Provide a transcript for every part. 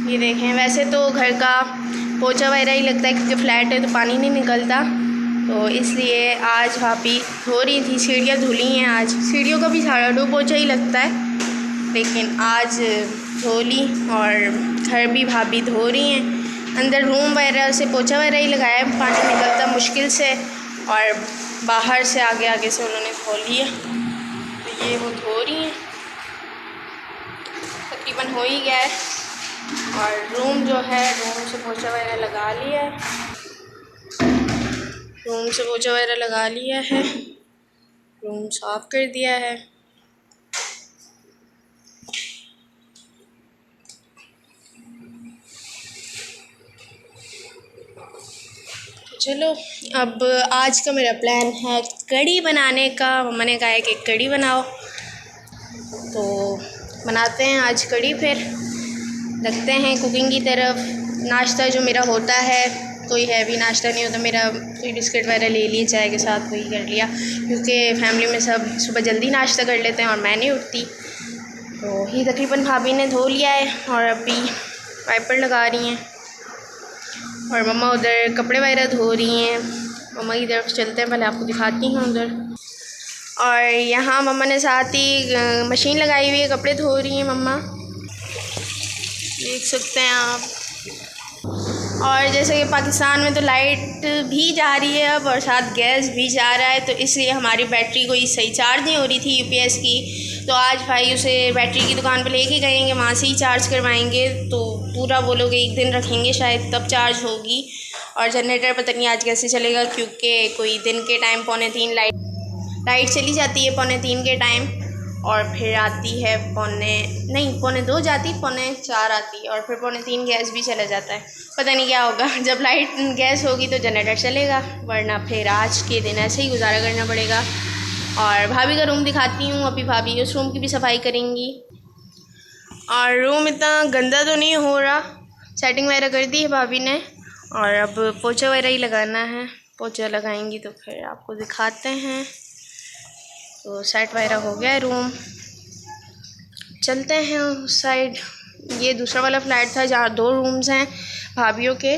ये देखें, वैसे तो घर का पोछा वगैरह ही लगता है क्योंकि फ्लैट है तो पानी नहीं निकलता, तो इसलिए आज भाभी धो रही थी। सीढ़ियाँ धुली हैं आज, सीढ़ियों का भी झाड़ू पोछा ही लगता है, लेकिन आज धो ली। और घर भी भाभी धो रही हैं। अंदर रूम वगैरह से पोछा वगैरह ही लगाया है, पानी निकलता मुश्किल से, और बाहर से आगे आगे से उन्होंने धो लिया। तो ये वो धो रही हैं, तकरीबन हो ही गया है। और रूम जो है, रूम से पोछा वगैरह लगा लिया है, रूम से पोछा वगैरह लगा लिया है, रूम साफ़ कर दिया है। चलो, अब आज का मेरा प्लान है कढ़ी बनाने का। मम्मा ने कहा है कि कढ़ी बनाओ, तो बनाते हैं आज कढ़ी। फिर लगते हैं कुकिंग की तरफ। नाश्ता जो मेरा होता है, कोई हैवी नाश्ता नहीं होता मेरा, कोई बिस्किट वगैरह ले लिए चाय के साथ, वही कर लिया, क्योंकि फैमिली में सब सुबह जल्दी नाश्ता कर लेते हैं और मैं नहीं उठती। तो ये तकरीबन भाभी ने धो लिया है और अभी वाइपर लगा रही हैं, और मम्मा उधर कपड़े वगैरह धो रही हैं। मम्मा की तरफ चलते हैं, पहले आपको दिखाती हूँ उधर। और यहाँ मम्मा ने साथ ही मशीन लगाई हुई है, कपड़े धो रही हैं मम्मा, देख सकते हैं आप। और जैसे कि पाकिस्तान में तो लाइट भी जा रही है अब, और साथ गैस भी जा रहा है, तो इसलिए हमारी बैटरी कोई सही चार्ज नहीं हो रही थी यूपीएस की। तो आज भाई उसे बैटरी की दुकान पर लेके गएंगे, वहाँ से ही चार्ज करवाएंगे। तो पूरा वो लोग 1 दिन रखेंगे शायद, तब चार्ज होगी। और जनरेटर पता नहीं आज कैसे चलेगा, क्योंकि कोई दिन के टाइम 2:45 लाइट चली जाती है, 2:45 के टाइम, और फिर आती है 2:45 जाती, 3:45 आती, और फिर 2:45 गैस भी चला जाता है। पता नहीं क्या होगा, जब लाइट गैस होगी तो जनरेटर चलेगा, वरना फिर आज के दिन ऐसे ही गुजारा करना पड़ेगा। और भाभी का रूम दिखाती हूँ, अभी भाभी उस रूम की भी सफाई करेंगी। और रूम इतना गंदा तो नहीं हो रहा, सेटिंग वगैरह कर दी है भाभी ने, और अब पोछा वगैरह ही लगाना है। पोछा लगाएंगी तो फिर आपको दिखाते हैं। तो सेट वगैरह हो गया है रूम, चलते हैं उस साइड। ये दूसरा वाला फ्लैट था जहाँ 2 रूम्स हैं भाभीयों के,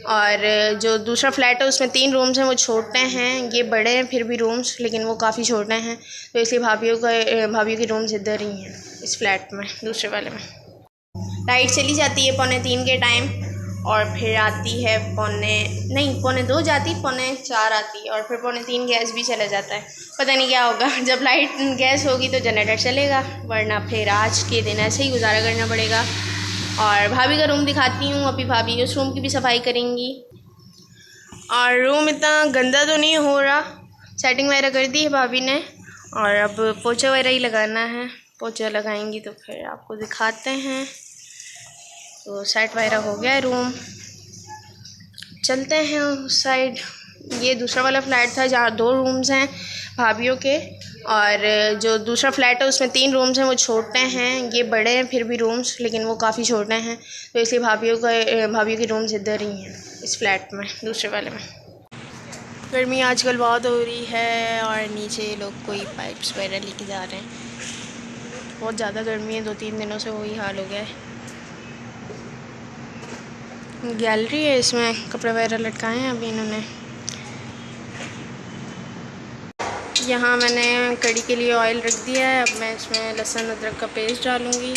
और जो दूसरा फ्लैट है उसमें 3 रूम्स हैं, वो छोटे हैं। ये बड़े हैं फिर भी रूम्स, लेकिन वो काफ़ी छोटे हैं, तो इसलिए भाभीयों के रूम्स इधर ही हैं इस फ्लैट में, दूसरे वाले में। लाइट चली जाती है 2:45 के टाइम, और फिर आती है 2:45 जाती, 3:45 आती, और फिर 2:45 गैस भी चला जाता है। पता नहीं क्या होगा, जब लाइट गैस होगी तो जनरेटर चलेगा, वरना फिर आज के दिन ऐसे ही गुजारा करना पड़ेगा। और भाभी का रूम दिखाती हूँ, अभी भाभी उस रूम की भी सफाई करेंगी। और रूम इतना गंदा तो नहीं हो रहा, सेटिंग वगैरह कर दी है भाभी ने, और अब पोछा वगैरह ही लगाना है। पोछा लगाएंगी तो फिर आपको दिखाते हैं। तो सेट वगैरह हो गया है रूम, चलते हैं उस साइड। ये दूसरा वाला फ्लैट था जहाँ 2 रूम्स हैं भाभीयों के, और जो दूसरा फ्लैट है उसमें 3 रूम्स हैं, वो छोटे हैं। ये बड़े हैं फिर भी रूम्स, लेकिन वो काफ़ी छोटे हैं, तो इसलिए भाभीयों के रूम्स इधर ही हैं इस फ्लैट में, दूसरे वाले में। गर्मी आजकल बहुत हो रही है, और नीचे लोग कोई पाइप्स वगैरह लेके जा रहे हैं। बहुत ज़्यादा गर्मी है, 2-3 दिनों से वही हाल हो गया है। गैलरी है, इसमें कपड़े वगैरह लटकाए हैं अभी इन्होंने। यहाँ मैंने कढ़ी के लिए ऑयल रख दिया है, अब मैं इसमें लहसुन अदरक का पेस्ट डालूँगी।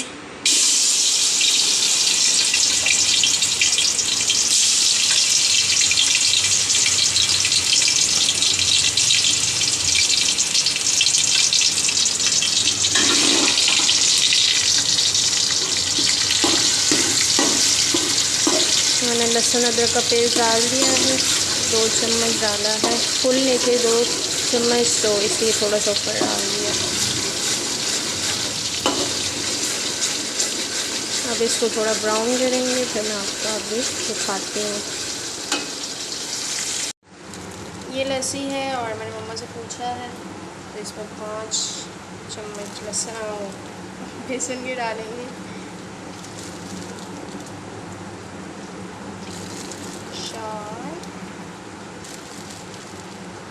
मैंने लहसुन अदरक का पेस्ट डाल दिया है, 2 चम्मच डाला है, फुल नहीं थे 2 चम्मच, तो इसलिए थोड़ा सा ऊपर डाल दिया। अब इसको थोड़ा ब्राउन करेंगे, फिर मैं आपको अभी दिखाती हूँ। ये लस्सी है, और मैंने मम्मा से पूछा है, तो इसमें 5 चम्मच बेसन के डालेंगे।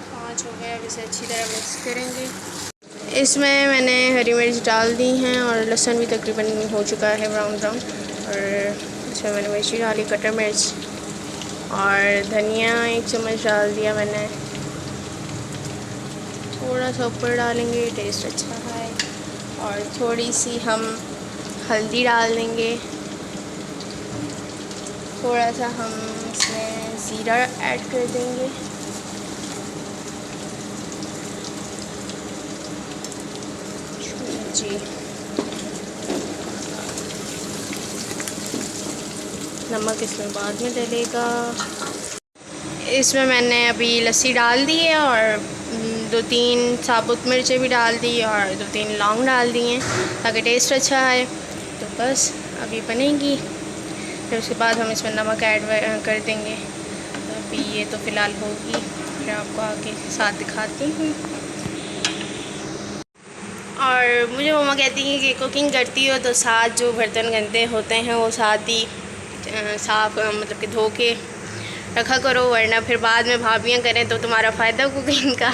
5 हो गया। अब इसे अच्छी तरह मिक्स करेंगे। इसमें मैंने हरी मिर्च डाल दी हैं, और लहसुन भी तकरीबन हो चुका है ब्राउन, और इसमें मैंने मिर्ची डाली, कटर मिर्च, और धनिया 1 चम्मच डाल दिया मैंने। थोड़ा सा ऊपर डालेंगे, टेस्ट अच्छा है। और थोड़ी सी हम हल्दी डाल देंगे। थोड़ा सा हम इसमें ज़ीरा ऐड कर देंगे। जी, नमक इसमें बाद में डलेगा। इसमें मैंने अभी लस्सी डाल दी है और 2-3 साबुत मिर्चें भी डाल दी और 2-3 लौंग डाल दी हैं ताकि टेस्ट अच्छा आए। तो बस अभी बनेगी, फिर उसके बाद हम इसमें नमक ऐड कर देंगे। तो अभी ये तो फ़िलहाल होगी, फिर आपको आगे साथ दिखाती हूँ। और मुझे मम्मा कहती हैं कि कुकिंग करती हो तो साथ जो बर्तन गंदे होते हैं वो साथ ही साफ़ मतलब कि धो के रखा करो, वरना फिर बाद में भाभियाँ करें तो तुम्हारा फ़ायदा कुकिंग का।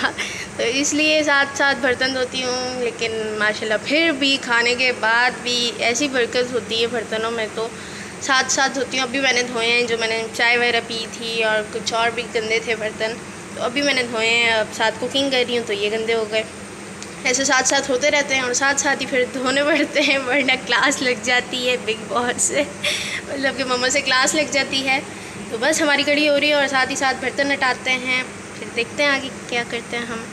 तो इसलिए साथ साथ बर्तन धोती हूँ। लेकिन माशाल्लाह फिर भी खाने के बाद भी ऐसी बरकत होती है बर्तनों में, तो साथ साथ धोती हूँ। अभी मैंने धोए हैं, जो मैंने चाय वगैरह पी थी और कुछ और भी गंदे थे बर्तन, तो अभी मैंने धोए हैं। अब साथ कुकिंग कर रही हूँ तो ये गंदे हो गए। ऐसे साथ साथ होते रहते हैं और साथ साथ ही फिर धोने पड़ते हैं, वरना क्लास लग जाती है बिग बॉस से, मतलब कि मम्मा से क्लास लग जाती है। तो बस हमारी कढ़ी हो रही है और साथ ही साथ बर्तन हटाते हैं, फिर देखते हैं आगे क्या करते हैं हम।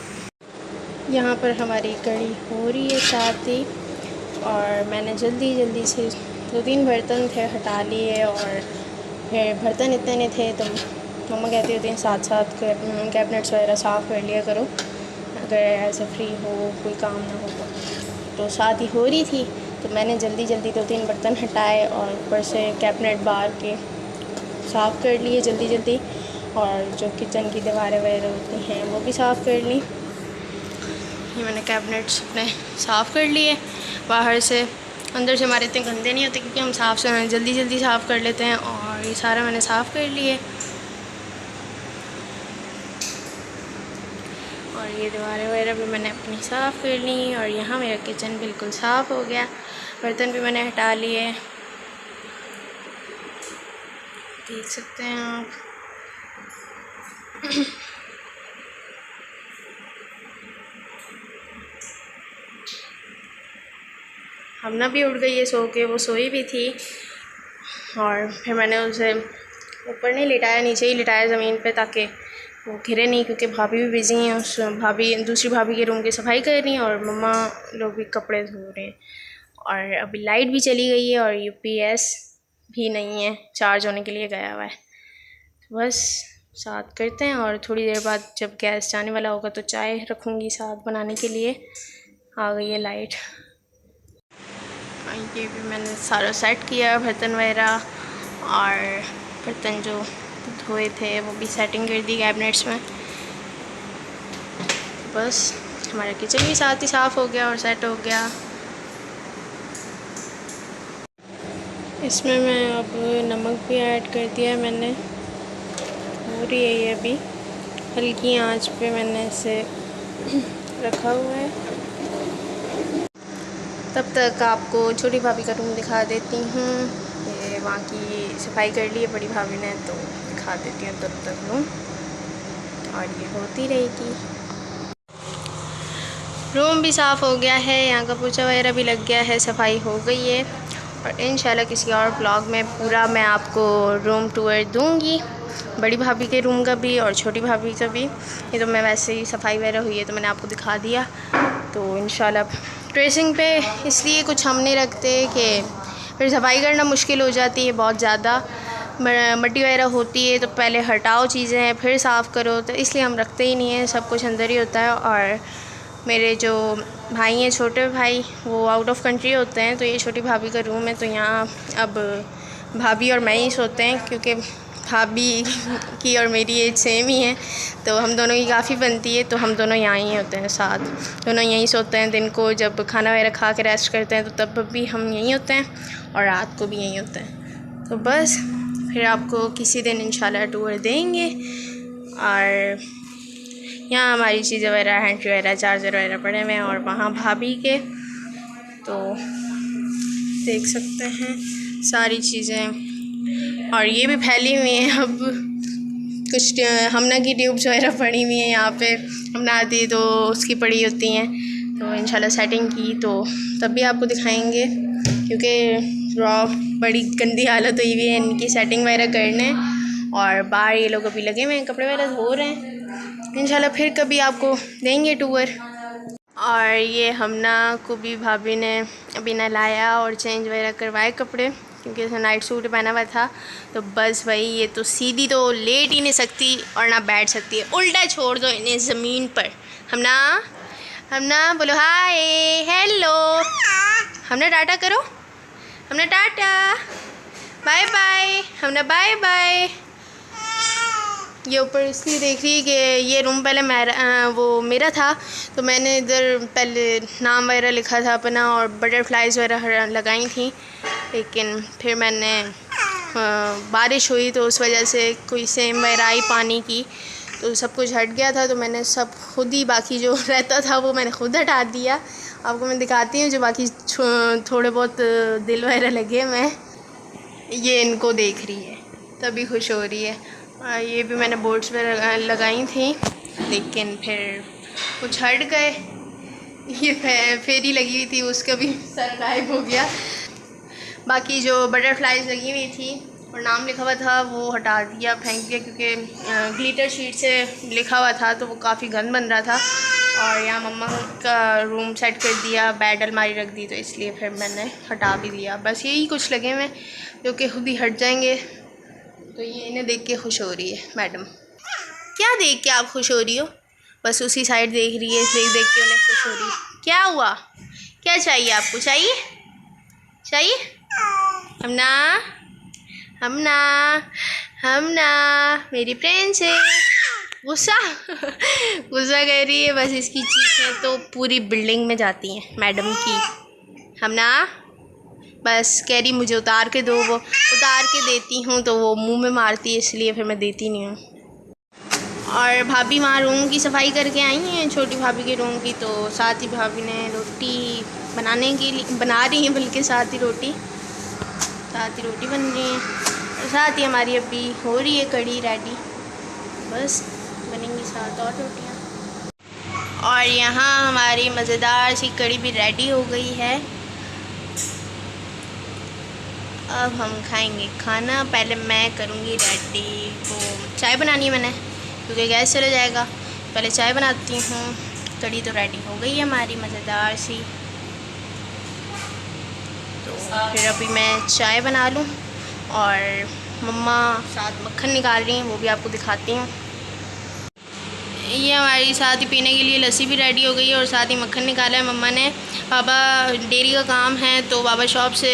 यहाँ पर हमारी कढ़ी हो रही है साथ ही, और मैंने जल्दी से 2-3 बर्तन थे हटा लिए, और फिर बर्तन इतने नहीं थे तो मम्मा कहती होती हैं साथ साथ कैबिनेट्स वगैरह साफ़ कर लिया करो अगर ऐसे फ्री हो, कोई काम ना हो तो साथ ही हो रही थी। तो मैंने जल्दी 2-3 बर्तन हटाए और ऊपर से कैबिनेट बाहर के साफ़ कर लिए जल्दी। और जो किचन की दीवारें वगैरह होती हैं वो भी साफ़ कर ली। ये मैंने कैबिनेट्स अपने साफ़ कर लिए बाहर से। अंदर से हमारे इतने गंदे नहीं होते क्योंकि हम जल्दी साफ़ कर लेते हैं, और ये सारा मैंने साफ़ कर लिए। और ये दीवारें वगैरह भी मैंने अपनी साफ़ कर ली, और यहाँ मेरा किचन बिल्कुल साफ़ हो गया। बर्तन भी मैंने हटा लिए, देख सकते हैं आप। हमना भी उठ गई है सो के, वो सोई भी थी, और फिर मैंने उसे ऊपर नहीं लिटाया, नीचे ही लिटाया ज़मीन पे ताकि वो घिरे नहीं, क्योंकि भाभी भी बिज़ी हैं। दूसरी भाभी के रूम की सफाई कर रही हैं और मम्मा लोग भी कपड़े धो रहे हैं। और अभी लाइट भी चली गई है और UPS भी नहीं है, चार्ज होने के लिए गया हुआ है। तो बस साथ करते हैं, और थोड़ी देर बाद जब गैस जाने वाला होगा तो चाय रखूँगी साथ बनाने के लिए। आ गई है लाइट। ये भी मैंने सारा सेट किया, बर्तन वगैरह और बर्तन जो धोए थे वो भी सेटिंग कर दी कैबिनेट्स में। बस हमारा किचन भी साथ ही साफ़ हो गया और सेट हो गया। इसमें मैं अब नमक भी ऐड कर दिया है मैंने, हो रही है ये अभी हल्की आंच पे मैंने इसे रखा हुआ है। तब तक आपको छोटी भाभी का रूम दिखा देती हूँ। ये वहाँ की सफाई कर ली है बड़ी भाभी ने, तो दिखा देती हूँ तब तक रूम, और ये होती रहेगी। रूम भी साफ़ हो गया है, यहाँ का पोछा वगैरह भी लग गया है, सफाई हो गई है। और इंशाल्लाह किसी और ब्लॉग में पूरा मैं आपको रूम टूर दूँगी, बड़ी भाभी के रूम का भी और छोटी भाभी का भी। ये तो मैं वैसे ही सफाई वगैरह हुई है तो मैंने आपको दिखा दिया। तो इंशाल्लाह ड्रेसिंग पे इसलिए कुछ हम नहीं रखते कि फिर सफाई करना मुश्किल हो जाती है, बहुत ज़्यादा मट्टी वगैरह होती है तो पहले हटाओ चीज़ें फिर साफ़ करो, तो इसलिए हम रखते ही नहीं हैं, सब कुछ अंदर ही होता है। और मेरे जो भाई हैं, छोटे भाई, वो आउट ऑफ कंट्री होते हैं, तो ये छोटी भाभी का रूम है। तो यहाँ अब भाभी और मैं ही सोते हैं, क्योंकि भाभी की और मेरी एज सेम ही है, तो हम दोनों की काफ़ी बनती है। तो हम दोनों यहाँ ही होते हैं साथ, दोनों यहीं सोते हैं। दिन को जब खाना वगैरह खा के रेस्ट करते हैं तो तब भी हम यहीं होते हैं, और रात को भी यहीं होते हैं। तो बस फिर आपको किसी दिन इंशाल्लाह टूर देंगे। और यहाँ हमारी चीज़ें वगैरह, हैंड वगैरह, चार्जर वगैरह पड़े हुए हैं, और वहाँ भाभी के, तो देख सकते हैं सारी चीज़ें और ये भी फैली हुई हैं। अब कुछ हमना की ट्यूब्स वगैरह पड़ी हुई हैं यहाँ पे, हमना आती है तो उसकी पड़ी होती हैं। तो इंशाल्लाह सेटिंग की तो तब भी आपको दिखाएंगे, क्योंकि रॉ बड़ी गंदी हालत हुई हुई है इनकी, सेटिंग वगैरह करने। और बाहर ये लोग अभी लगे हुए हैं, कपड़े वगैरह धो रहे हैं। इंशाल्लाह फिर कभी आपको देंगे टूर। और ये हमना को भी भाभी ने अभी नहलाया और चेंज वगैरह करवाए कपड़े, क्योंकि इसने नाइट सूट पहना हुआ था। तो बस वही, ये तो सीधी तो लेट ही नहीं सकती और ना बैठ सकती है, उल्टा छोड़ दो इन्हें ज़मीन पर। हमना बोलो हाय हेलो, हमने टाटा करो, हमने टाटा बाय बाय, हमने बाय बाय। ये ऊपर इसलिए देख रही है कि ये रूम पहले मेरा था, तो मैंने इधर पहले नाम वगैरह लिखा था अपना और बटरफ्लाइज़ वगैरह लगाई थी। लेकिन फिर मैंने बारिश हुई तो उस वजह से कोई सेम वगैरह आई पानी की, तो सब कुछ हट गया था। तो मैंने सब खुद ही, बाकी जो रहता था वो मैंने खुद हटा दिया। आपको मैं दिखाती हूँ जो बाकी थोड़े बहुत दिल वगैरह लगे। मैं ये इनको देख रही है तभी खुश हो रही है। ये भी मैंने बोर्ड्स पे लगाई थी, लेकिन फिर कुछ हट गए। ये फेरी लगी हुई थी, उसका भी सर गायब हो गया। बाकी जो बटरफ्लाइज लगी हुई थी और नाम लिखा हुआ था वो हटा दिया, फेंक दिया, क्योंकि ग्लिटर शीट से लिखा हुआ था तो वो काफ़ी गंद बन रहा था। और यहाँ मम्मा का रूम सेट कर दिया, बेड अलमारी रख दी, तो इसलिए फिर मैंने हटा भी दिया। बस यही कुछ लगे हुए जो कि खुद ही हट जाएंगे। तो ये इन्हें देख के खुश हो रही है मैडम। क्या देख के आप खुश हो रही हो? बस उसी साइड देख रही है, देख के उन्हें खुश हो रही है। क्या हुआ? क्या चाहिए आपको? चाहिए हमना मेरी प्रिंसेस। गुस्सा गुस्सा कर रही है। बस इसकी चीखें तो पूरी बिल्डिंग में जाती हैं मैडम की। हमना बस कह रही मुझे उतार के दो, वो उतार के देती हूँ तो वो मुंह में मारती है, इसलिए फिर मैं देती नहीं हूँ। और भाभी वहाँ रूम की सफाई करके आई हैं, छोटी भाभी के रूम की। तो साथ ही भाभी ने रोटी बनाने के लिए बना रही हैं, बल्कि साथ ही रोटी बन रही है। और साथ ही हमारी अभी हो रही है कढ़ी रेडी, बस बनेंगी 7 और रोटियाँ। और यहाँ हमारी मज़ेदार सी कढ़ी भी रेडी हो गई है। अब हम खाएंगे खाना। पहले मैं करूँगी रेडी, वो चाय बनानी है मैंने, क्योंकि गैस चला जाएगा। पहले चाय बनाती हूँ। कढ़ी तो रेडी हो गई है हमारी मज़ेदार सी। तो फिर अभी मैं चाय बना लूँ, और मम्मा साथ मक्खन निकाल रही हैं, वो भी आपको दिखाती हूँ। ये हमारी साथ ही पीने के लिए लस्सी भी रेडी हो गई है, और साथ ही मक्खन निकाला है मम्मा ने। पापा डेयरी का काम है, तो बाबा शॉप से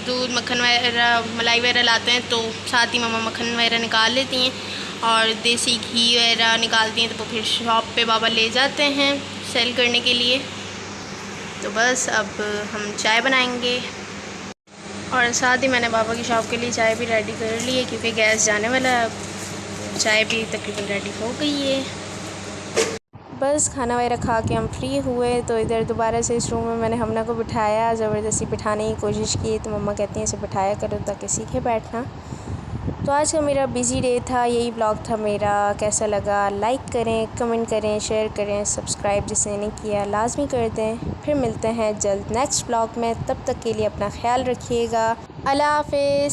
दूध मक्खन वगैरह मलाई वगैरह लाते हैं, तो साथ ही मम्मा मक्खन वगैरह निकाल लेती हैं। और देसी घी वगैरह निकालती हैं, तो वो फिर शॉप पे बाबा ले जाते हैं सेल करने के लिए। तो बस अब हम चाय बनाएंगे। और साथ ही मैंने बाबा की शॉप के लिए चाय भी रेडी कर ली है, क्योंकि गैस जाने वाला है। चाय भी तकरीबन रेडी हो गई है। बस खाना वगैरह खा के हम फ्री हुए, तो इधर दोबारा से इस रूम में मैंने हमना को बिठाया, ज़बरदस्ती बिठाने की कोशिश की। तो मम्मा कहती हैं इसे बिठाया करो ताकि सीखे बैठना। तो आज का मेरा बिज़ी डे था, यही ब्लॉग था मेरा। कैसा लगा लाइक करें, कमेंट करें, शेयर करें, सब्सक्राइब जिसने नहीं किया लाजमी कर दें। फिर मिलते हैं जल्द नेक्स्ट ब्लॉग में, तब तक के लिए अपना ख्याल रखिएगा। अल्लाह हाफ़िज़।